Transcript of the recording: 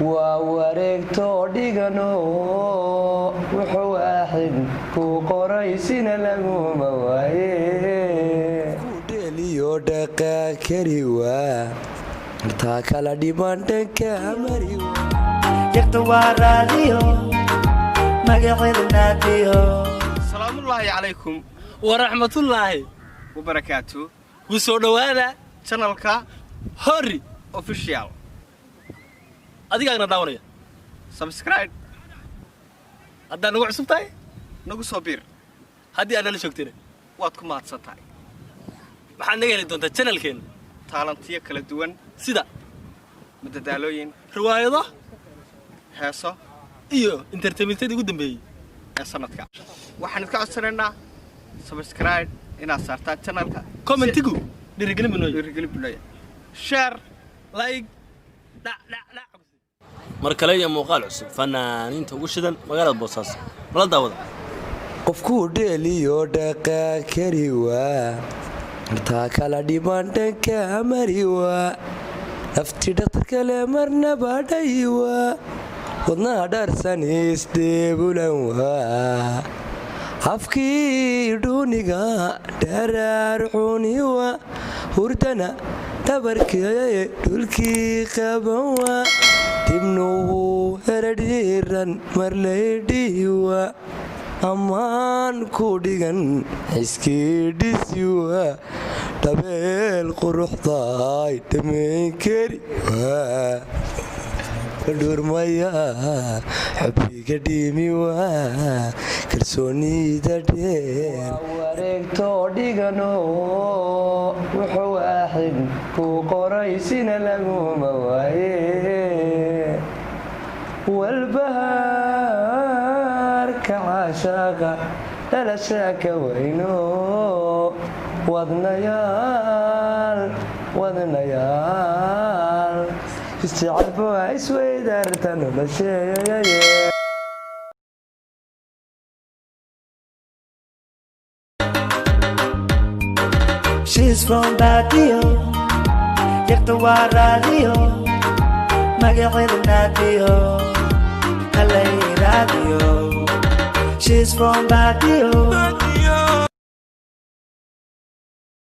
waa wareegto dhigano wuxuu waaxid ku qoraysina laguma waaye udheeliyo dhaqaa kari waa artaa kala dhiman dhanka mari yaqta waa raadiyo magaceedu naadiyo salaamullaahi calaykum waraxmatullaahi wabarakaatu ku soo dhowaada channelka hori official adigaagna daawanaya subscribe haddaad nagu cusub tahay nagu soo biir haddii aad nala joogtayna waad ku mahadsan tahay maxaad naga heli doontaa channelkeena taalantiyo kala duwan sida madadaalooyin riwaayado heeso iyo entertainmentada ugu dambeeyey ee sanadka waxaan idka codsanaynaa subscribe inaad saartaan channelka commentigu dhiirigelin bunoya share like mar kale iyo muuqaal cusub fanaaniinta ugu shidan magaalada Boosaaso la daawada qofku dheeliyo dhaqaa kari waa artaa kala dhiman dhanka mari waa nafti dhaqtar kale marna baadhay waa wadnaha dhaarsan isdeebulan waa afkii dhuuniga dharaarxuni waa hurdana dhabarkee dhulkii qaban waa dibnuhu heradhiiran marlaydhihi waa ammaan ku dhigan xiskii dhisi waa dhabeel quruxdaay dhammayn kari waa dhurmaya xubbiga dhiimi waa kalsoonida dheer wareegto dhigano wuxuu waaxid ku qoraysina laguma waaye walbahaarka caashaaqa dhalashaaka wayno wadnayaal isjecalba waa isweydaarta nolosheeyaye She's from Badio yaqta waa raadiyo magaceedu naadiyo halay raadiyo She's from Badio